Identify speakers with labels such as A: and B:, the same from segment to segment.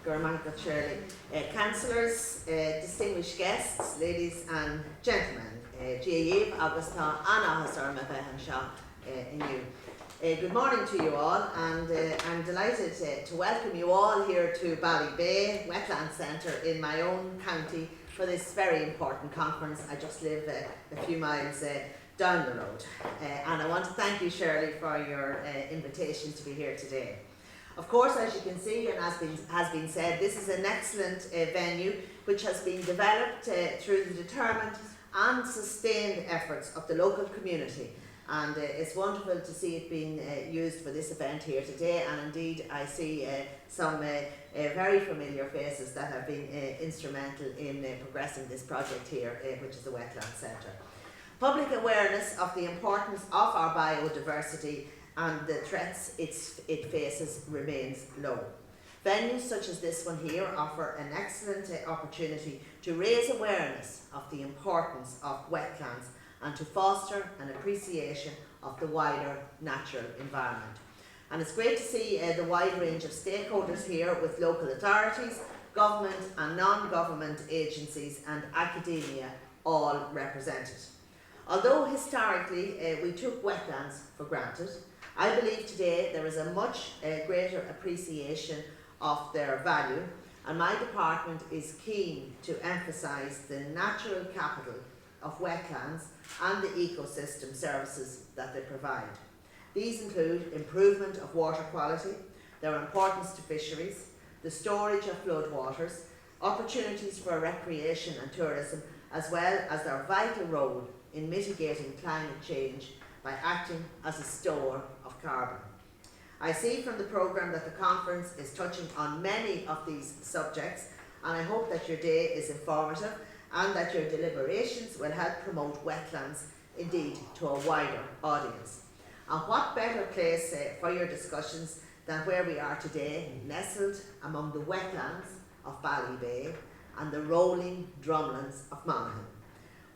A: Shirley, councillors, distinguished guests, ladies and gentlemen, G.A. Agus tá Anna Hasarma Behanshaw in you. Good morning to you all, and I'm delighted to welcome you all here to Ballybay Wetland Centre in my own county for this very important conference. I just live a few miles down the road, and I want to thank you, Shirley, for your invitation to be here today. Of course, as you can see, and has been said, this is an excellent venue which has been developed through the determined and sustained efforts of the local community, and it's wonderful to see it being used for this event here today. And indeed I see some very familiar faces that have been instrumental in progressing this project here, which is the Wetland Centre. Public awareness of the importance of our biodiversity and the threats it faces remains low. Venues such as this one here offer an excellent opportunity to raise awareness of the importance of wetlands and to foster an appreciation of the wider natural environment. And it's great to see the wide range of stakeholders here, with local authorities, government and non-government agencies and academia all represented. Although historically we took wetlands for granted, I believe today there is a much greater appreciation of their value, and my department is keen to emphasise the natural capital of wetlands and the ecosystem services that they provide. These include improvement of water quality, their importance to fisheries, the storage of floodwaters, opportunities for recreation and tourism, as well as their vital role in mitigating climate change by acting as a store of carbon. I see from the programme that the conference is touching on many of these subjects, and I hope that your day is informative and that your deliberations will help promote wetlands indeed to a wider audience. And what better place for your discussions than where we are today, nestled among the wetlands of Ballybay and the rolling drumlins of Monaghan.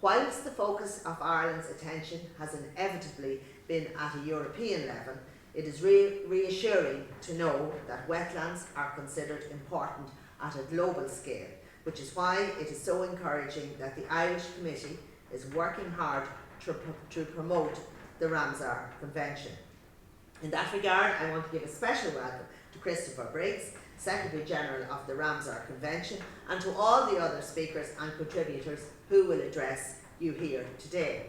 A: Whilst the focus of Ireland's attention has inevitably been at a European level, it is reassuring to know that wetlands are considered important at a global scale, which is why it is so encouraging that the Irish Committee is working hard to promote the Ramsar Convention. In that regard, I want to give a special welcome to Christopher Briggs, Secretary General of the Ramsar Convention, and to all the other speakers and contributors who will address you here today.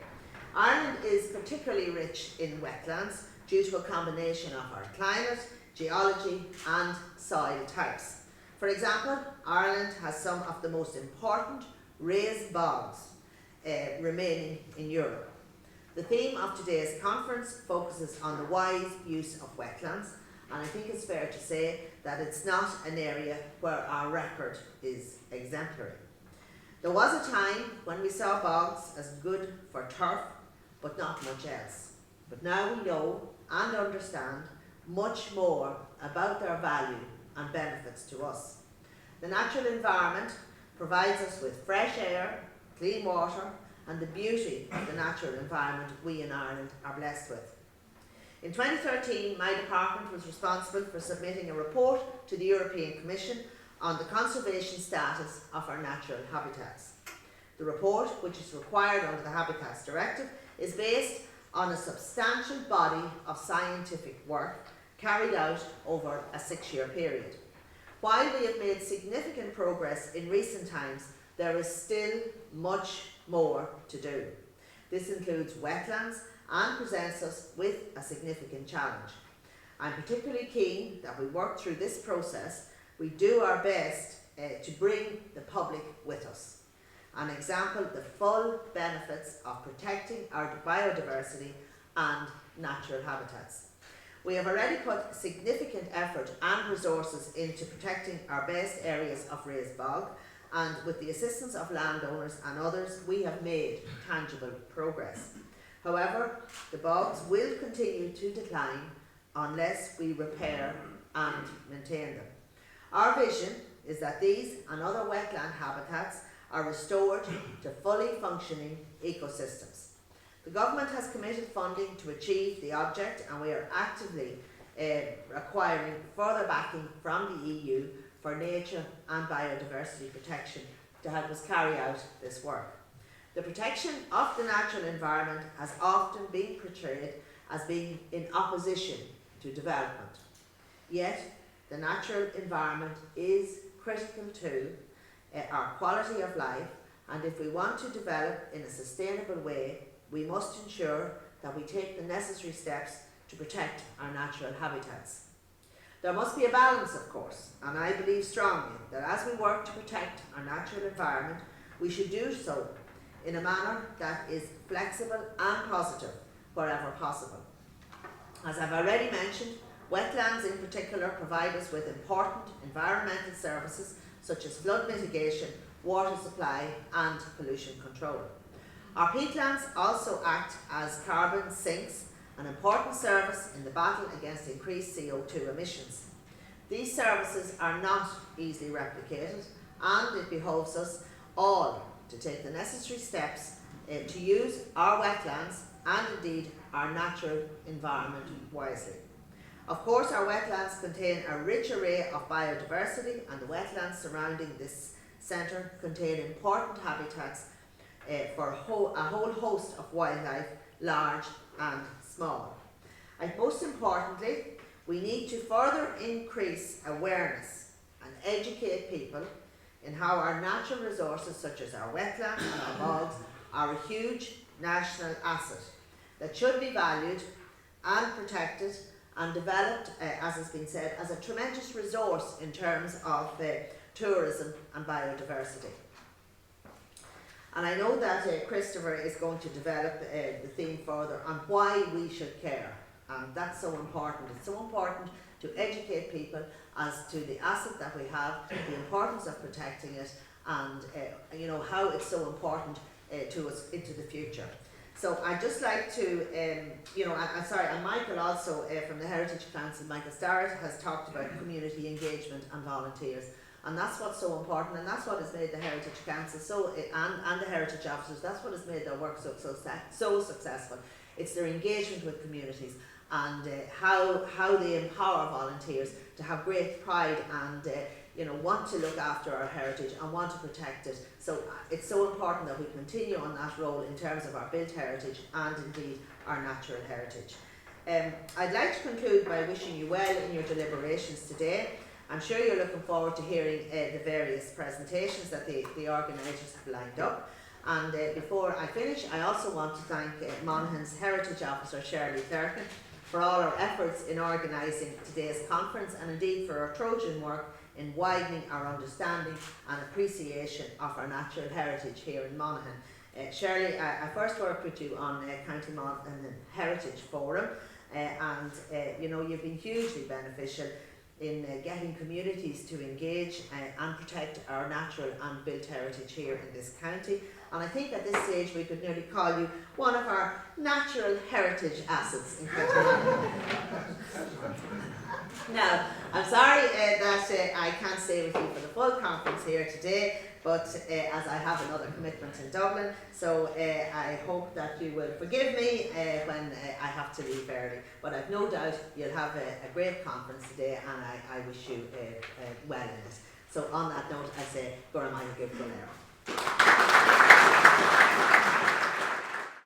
A: Ireland is particularly rich in wetlands due to a combination of our climate, geology and soil types. For example, Ireland has some of the most important raised bogs remaining in Europe. The theme of today's conference focuses on the wise use of wetlands, and I think it's fair to say that it's not an area where our record is exemplary. There was a time when we saw bogs as good for turf, but not much else. But now we know and understand much more about their value and benefits to us. The natural environment provides us with fresh air, clean water, and the beauty of the natural environment we in Ireland are blessed with. In 2013, my department was responsible for submitting a report to the European Commission on the conservation status of our natural habitats. The report, which is required under the Habitats Directive, is based on a substantial body of scientific work carried out over a 6-year period. While we have made significant progress in recent times, there is still much more to do. This includes wetlands and presents us with a significant challenge. I'm particularly keen that we work through this process. We do our best to bring the public with us and example the full benefits of protecting our biodiversity and natural habitats. We have already put significant effort and resources into protecting our best areas of raised bog, and with the assistance of landowners and others, we have made tangible progress. However, the bogs will continue to decline unless we repair and maintain them. Our vision is that these and other wetland habitats are restored to fully functioning ecosystems. The government has committed funding to achieve the object, and we are actively acquiring further backing from the EU for nature and biodiversity protection to help us carry out this work. The protection of the natural environment has often been portrayed as being in opposition to development. Yet, the natural environment is critical to our quality of life, and if we want to develop in a sustainable way, we must ensure that we take the necessary steps to protect our natural habitats. There must be a balance, of course, and I believe strongly that as we work to protect our natural environment, we should do so in a manner that is flexible and positive wherever possible. As I've already mentioned, wetlands in particular provide us with important environmental services such as flood mitigation, water supply and pollution control. Our peatlands also act as carbon sinks, an important service in the battle against increased CO2 emissions. These services are not easily replicated, and it behoves us all to take the necessary steps to use our wetlands and indeed our natural environment wisely. Of course, our wetlands contain a rich array of biodiversity, and the wetlands surrounding this centre contain important habitats for a whole host of wildlife, large and small. And most importantly, we need to further increase awareness and educate people in how our natural resources such as our wetlands and our bogs are a huge national asset that should be valued and protected and developed, as has been said, as a tremendous resource in terms of tourism and biodiversity. And I know that Christopher is going to develop the theme further on why we should care. And that's so important. It's so important to educate people as to the asset that we have, the importance of protecting it, and you know, how it's so important to us into the future. So I'd just like to, and Michael also from the Heritage Council, Michael Starrett, has talked about community engagement and volunteers. And that's what's so important, and that's what has made the Heritage Council and the Heritage Officers, that's what has made their work so successful. It's their engagement with communities and how they empower volunteers to have great pride and want to look after our heritage and want to protect it. So it's so important that we continue on that role in terms of our built heritage and indeed our natural heritage. I'd like to conclude by wishing you well in your deliberations today. I'm sure you're looking forward to hearing the various presentations that the organisers have lined up. And before I finish, I also want to thank Monaghan's Heritage Officer Shirley Thurkin for all her efforts in organising today's conference, and indeed for her Trojan work in widening our understanding and appreciation of our natural heritage here in Monaghan. Shirley, I first worked with you on County Monaghan Heritage Forum, and you've been hugely beneficial in getting communities to engage and protect our natural and built heritage here in this county. And I think at this stage we could nearly call you one of our natural heritage assets in County Monaghan. Now, I'm sorry that I can't stay with you for the full conference here today, but as I have another commitment in Dublin, so I hope that you will forgive me when I have to leave early. But I've no doubt you'll have a great conference today, and I wish you well in it. So on that note, I say, Gora Maith Gib Go Léir.